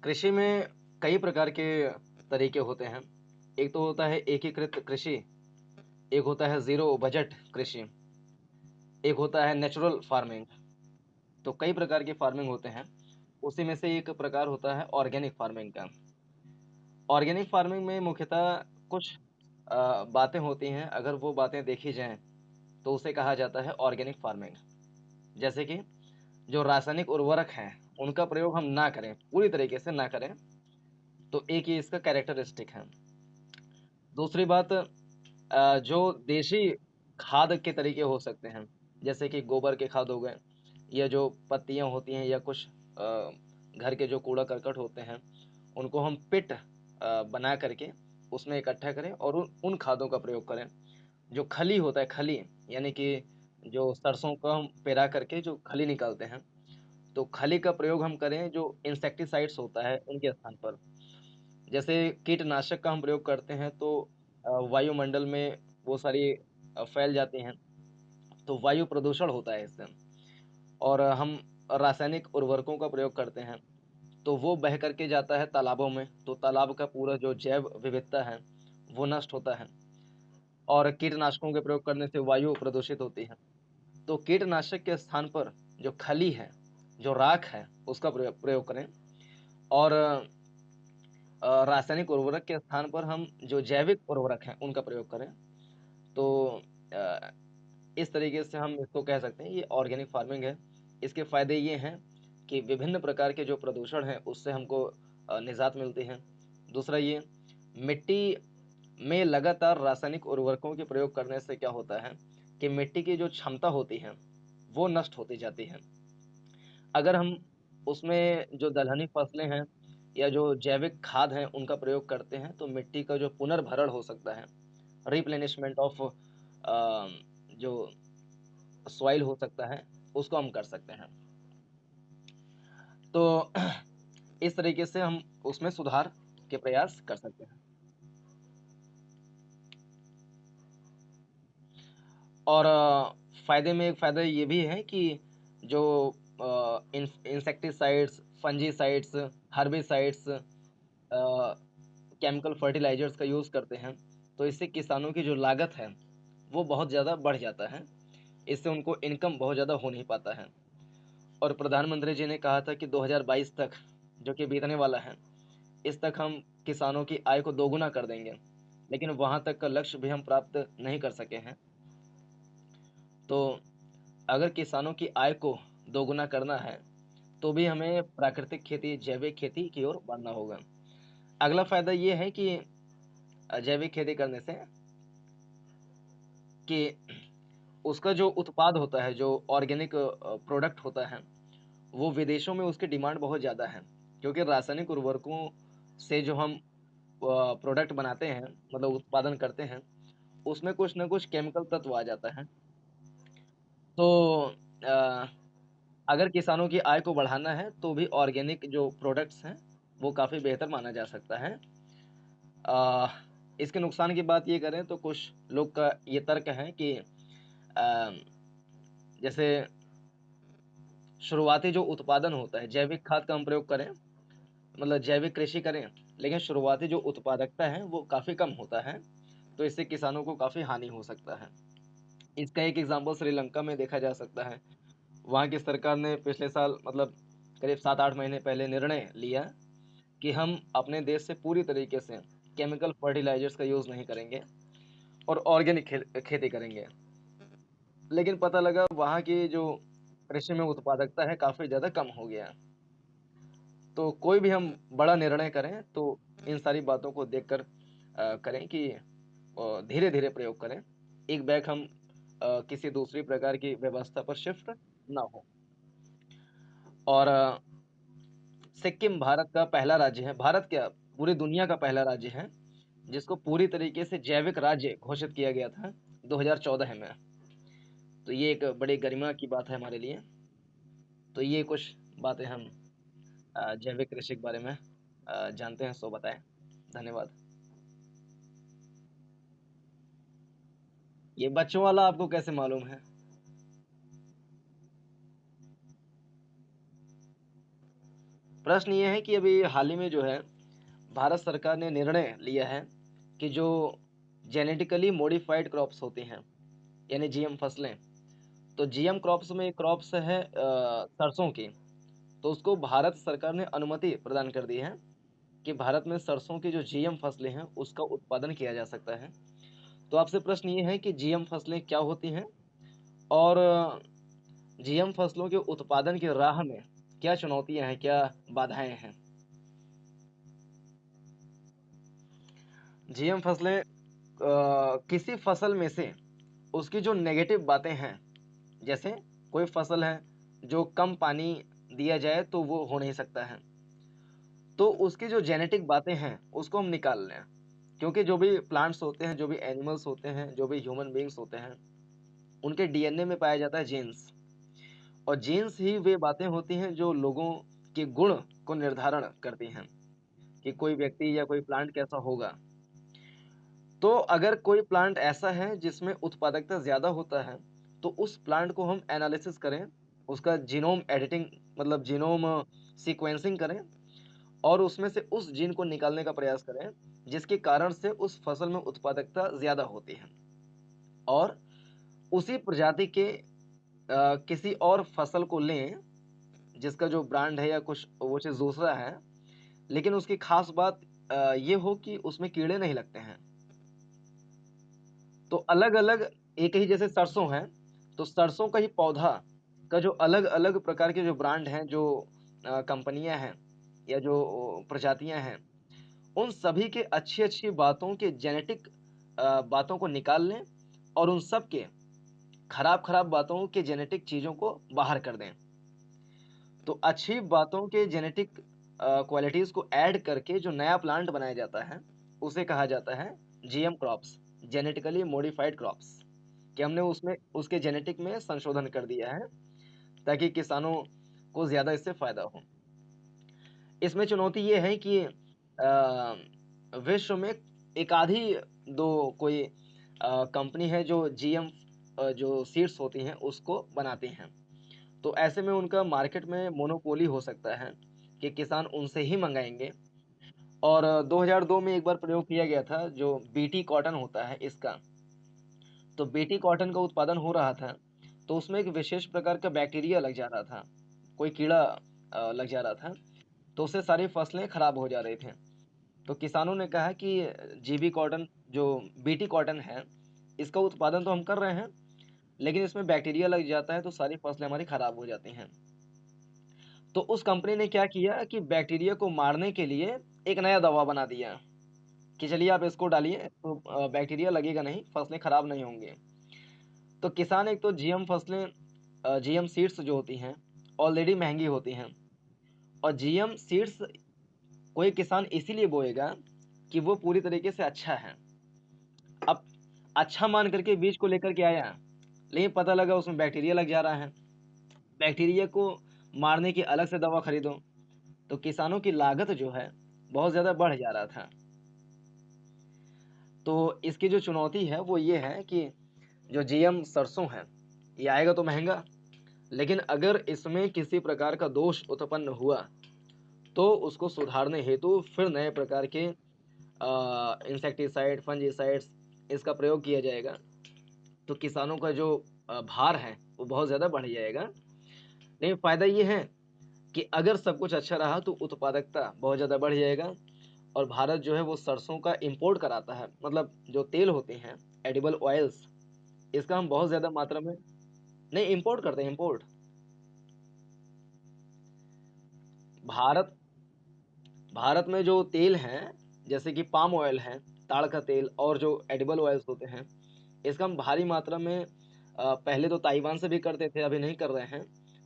कृषि में कई प्रकार के तरीके होते हैं। एक तो होता है एकीकृत कृषि, एक होता है ज़ीरो बजट कृषि, एक होता है नेचुरल फार्मिंग। तो कई प्रकार के फार्मिंग होते हैं। उसी में से एक प्रकार होता है ऑर्गेनिक फार्मिंग का। ऑर्गेनिक फार्मिंग में मुख्यतः कुछ बातें होती हैं, अगर वो बातें देखी जाएँ, तो उसे कहा जाता है ऑर्गेनिक फार्मिंग। जैसे कि जो रासायनिक उर्वरक हैं, उनका प्रयोग हम ना करें, पूरी तरीके से ना करें, तो एक ये इसका कैरेक्टरिस्टिक है। दूसरी बात जो देशी खाद के तरीके हो सकते हैं, जैसे कि गोबर के खाद हो गए या जो पत्तियाँ होती हैं या कुछ घर के जो कूड़ा-करकट होते हैं, उनको हम पिट बना करके उसमें इकट्ठा करें और उन उन खादों का प्रयोग करें। जो खली होता है, खली यानी कि जो सरसों को हम पेरा करके जो खली निकालते हैं, तो खली का प्रयोग हम करें जो इंसेक्टिसाइड्स होता है, उनके स्थान पर। जैसे कीटनाशक का हम प्रयोग करते हैं तो वायुमंडल में वो सारी फैल जाती हैं, तो वायु प्रदूषण होता है इससे। और हम रासायनिक उर्वरकों का प्रयोग करते हैं, तो वो बह कर के जाता है तालाबों में, तो तालाब का पूरा जो जैव विविधता है, वो नष्ट होता है। और कीटनाशकों के प्रयोग करने से वायु प्रदूषित होती है। तो कीटनाशक के स्थान पर जो खली है, जो राख है, उसका प्रयोग प्रयोग करें और रासायनिक उर्वरक के स्थान पर हम जो जैविक उर्वरक हैं, उनका प्रयोग करें। तो अ, इस तरीके से हम इसको कह सकते हैं ये ऑर्गेनिक फार्मिंग है। इसके फ़ायदे ये हैं कि विभिन्न प्रकार के जो प्रदूषण हैं उससे हमको निजात मिलती है। दूसरा ये मिट्टी में लगातार रासायनिक उर्वरकों के प्रयोग करने से क्या होता है कि मिट्टी की जो क्षमता होती है, वो नष्ट होती जाती है। अगर हम उसमें जो दलहनी फसलें हैं या जो जैविक खाद हैं उनका प्रयोग करते हैं तो मिट्टी का जो पुनर्भरण हो सकता है, रिप्लेनिशमेंट ऑफ जो सॉइल हो सकता है, उसको हम कर सकते हैं। तो इस तरीके से हम उसमें सुधार के प्रयास कर सकते हैं। और फ़ायदे में एक फ़ायदा ये भी है कि जो insecticides, fungicides, herbicides chemical fertilisers का यूज़ करते हैं, तो इससे किसानों की जो लागत है, वो बहुत ज़्यादा बढ़ जाता है। इससे उनको इनकम बहुत ज़्यादा हो नहीं पाता है। और प्रधानमंत्री जी ने कहा था कि 2022 तक, जो कि बीतने वाला है, इस तक हम किसानों की आय को दोगुना कर देंगे। लेकिन वहाँ तक का लक्ष्य भी हम प्राप्त नहीं कर सके हैं। तो अगर किसानों की आय को दोगुना करना है, तो भी हमें प्राकृतिक खेती, जैविक खेती की ओर बढ़ना होगा। अगला फ़ायदा ये है कि जैविक खेती करने से कि उसका जो उत्पाद होता है, जो ऑर्गेनिक प्रोडक्ट होता है, वो विदेशों में उसकी डिमांड बहुत ज़्यादा है। क्योंकि रासायनिक उर्वरकों से जो हम प्रोडक्ट बनाते हैं, मतलब उत्पादन करते हैं, उसमें कुछ न कुछ केमिकल तत्व आ जाता है। तो अ, अगर किसानों की आय को बढ़ाना है, तो भी ऑर्गेनिक जो प्रोडक्ट्स हैं, वो काफ़ी बेहतर माना जा सकता है। अ, इसके नुकसान की बात ये करें तो कुछ लोग का ये तर्क है कि जैसे शुरुआती जो उत्पादन होता है, जैविक खाद का हम प्रयोग करें, मतलब जैविक कृषि करें, लेकिन शुरुआती जो उत्पादकता है, वो काफ़ी कम होता है, तो इससे किसानों को काफ़ी हानि हो सकता है। इसका एक एग्ज़ाम्पल श्रीलंका में देखा जा सकता है। वहाँ की सरकार ने पिछले साल मतलब करीब 7-8 महीने पहले निर्णय लिया कि हम अपने देश से पूरी तरीके से केमिकल फर्टिलाइज़र्स का यूज़ नहीं करेंगे और ऑर्गेनिक खेती करेंगे। लेकिन पता लगा वहाँ की जो कृषि में उत्पादकता है काफ़ी ज़्यादा कम हो गया। तो कोई भी हम बड़ा निर्णय करें तो इन सारी बातों को देखकर करें कि धीरे-धीरे प्रयोग करें। एक बैग हम किसी दूसरी प्रकार की व्यवस्था पर शिफ्ट ना हो। और सिक्किम भारत का पहला राज्य है, भारत क्या पूरी दुनिया का पहला राज्य है, जिसको पूरी तरीके से जैविक राज्य घोषित किया गया था 2014 में। तो ये एक बड़ी गरिमा की बात है हमारे लिए। तो ये कुछ बातें हम जैविक कृषि के बारे में जानते हैं सो बताएँ। धन्यवाद। ये बच्चों वाला आपको कैसे मालूम है? प्रश्न ये है कि अभी हाल ही में जो है भारत सरकार ने निर्णय लिया है कि जो जेनेटिकली मॉडिफाइड क्रॉप्स होते हैं यानी जीएम फसलें, तो जीएम क्रॉप्स में एक क्रॉप्स है सरसों की, तो उसको भारत सरकार ने अनुमति प्रदान कर दी है कि भारत में सरसों की जो जीएम फसलें हैं उसका उत्पादन किया जा सकता है। तो आपसे प्रश्न ये है कि जीएम फसलें क्या होती हैं और जीएम फसलों के उत्पादन की राह में क्या चुनौतियां हैं, क्या बाधाएं हैं? जीएम फसलें किसी फसल में से उसकी जो नेगेटिव बातें हैं, जैसे कोई फसल है जो कम पानी दिया जाए तो वो हो नहीं सकता है, तो उसकी जो जेनेटिक बातें हैं उसको हम निकाल लें। क्योंकि जो भी प्लांट्स होते हैं, जो भी एनिमल्स होते हैं, जो भी ह्यूमन बींग्स होते हैं, उनके डीएनए में पाया जाता है जीन्स, और जीन्स ही वे बातें होती हैं जो लोगों के गुण को निर्धारण करती हैं कि कोई व्यक्ति या कोई प्लांट कैसा होगा। तो अगर कोई प्लांट ऐसा है जिसमें उत्पादकता ज़्यादा होता है, तो उस प्लांट को हम एनालिसिस करें, उसका जीनोम एडिटिंग मतलब जीनोम सीक्वेंसिंग करें और उसमें से उस जीन को निकालने का प्रयास करें, जिसके कारण से उस फसल में उत्पादकता ज़्यादा होती है। और उसी प्रजाति के किसी और फसल को लें, जिसका जो ब्रांड है या कुछ वो चीज़ दूसरा है, लेकिन उसकी खास बात ये हो कि उसमें कीड़े नहीं लगते हैं। तो अलग-अलग एक ही जैसे सरसों है, तो सरसों का ही पौधा का जो अलग-अलग प्रकार के जो ब्रांड हैं, जो कंपनियाँ हैं या जो प्रजातियाँ हैं, उन सभी के अच्छी-अच्छी बातों के जेनेटिक बातों को निकाल लें और उन सब के खराब-खराब बातों के जेनेटिक चीज़ों को बाहर कर दें। तो अच्छी बातों के जेनेटिक क्वालिटीज़ को ऐड करके जो नया प्लांट बनाया जाता है, उसे कहा जाता है GM crops, genetically modified crops, कि हमने उसमें उसके जेनेटिक में संशोधन कर दिया है ताकि किसानों को ज़्यादा इससे फ़ायदा हो। इसमें चुनौती ये है कि विश्व में एक आधी दो कोई कंपनी है जो जीएम जो सीड्स होती हैं उसको बनाती हैं। तो ऐसे में उनका मार्केट में मोनोपोली हो सकता है कि किसान उनसे ही मंगाएँगे। और 2002 में एक बार प्रयोग किया गया था जो बीटी कॉटन होता है इसका। तो बीटी कॉटन का उत्पादन हो रहा था, तो उसमें एक विशेष प्रकार का बैक्टीरिया लग जा रहा था, कोई कीड़ा लग जा रहा था, तो उससे सारी फसलें खराब हो जा रही थीं। तो किसानों ने कहा कि जीबी कॉटन जो बीटी कॉटन है, इसका उत्पादन तो हम कर रहे हैं, लेकिन इसमें बैक्टीरिया लग जाता है तो सारी फसलें हमारी खराब हो जाती हैं। तो उस कंपनी ने क्या किया कि बैक्टीरिया को मारने के लिए एक नया दवा बना दिया कि चलिए आप इसको डालिए तो बैक्टीरिया लगेगा नहीं, फसलें खराब नहीं होंगी। तो किसान एक तो जीएम फसलें जीएम सीड्स जो होती हैं, ऑलरेडी महँगी होती हैं और जीएम सीड्स कोई किसान इसीलिए बोएगा कि वो पूरी तरीके से अच्छा है। अब अच्छा मान करके बीज को लेकर के आया, लेकिन पता लगा उसमें बैक्टीरिया लग जा रहा है। बैक्टीरिया को मारने की अलग से दवा खरीदो, तो किसानों की लागत जो है, बहुत ज़्यादा बढ़ जा रहा था। तो इसकी जो चुनौती है वो ये है कि जो जीएम सरसों है, ये आएगा तो महँगा, लेकिन अगर इसमें किसी प्रकार का दोष उत्पन्न हुआ, तो उसको सुधारने हेतु फिर नए प्रकार के इंसेक्टिसाइड, फंजीसाइड्स इसका प्रयोग किया जाएगा। तो किसानों का जो भार है, वो बहुत ज़्यादा बढ़ जाएगा। लेकिन फ़ायदा ये है कि अगर सब कुछ अच्छा रहा तो उत्पादकता बहुत ज़्यादा बढ़ जाएगा और भारत जो है वो सरसों का इम्पोर्ट कराता है। मतलब जो तेल होते हैं, एडिबल ऑयल्स, इसका हम बहुत ज़्यादा मात्रा में नहीं इम्पोर्ट करते हैं, इम्पोर्ट। भारत भारत में जो तेल हैं, जैसे कि पाम ऑयल है, ताड़ का तेल और जो एडिबल ऑयल्स होते हैं, इसका हम भारी मात्रा में पहले तो ताइवान से भी करते थे, अभी नहीं कर रहे हैं।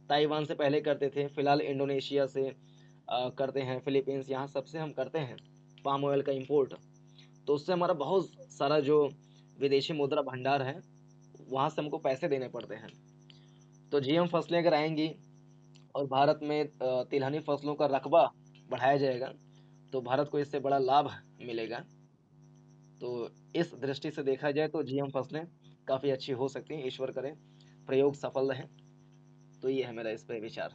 ताइवान से पहले करते थे, फिलहाल इंडोनेशिया से करते हैं, फिलीपींस यहाँ सबसे हम करते हैं पाम ऑयल का इम्पोर्ट। तो उससे हमारा बहुत सारा जो विदेशी मुद्रा भंडार है, वहाँ से हमको पैसे देने पड़ते हैं। तो जीएम फसलें अगर आएँगी और भारत में तिलहनी फसलों का रकबा बढ़ाया जाएगा, तो भारत को इससे बड़ा लाभ मिलेगा। तो इस दृष्टि से देखा जाए तो जीएम फसलें काफ़ी अच्छी हो सकती हैं, ईश्वर करे प्रयोग सफल रहे। तो ये है मेरा इस पे विचार।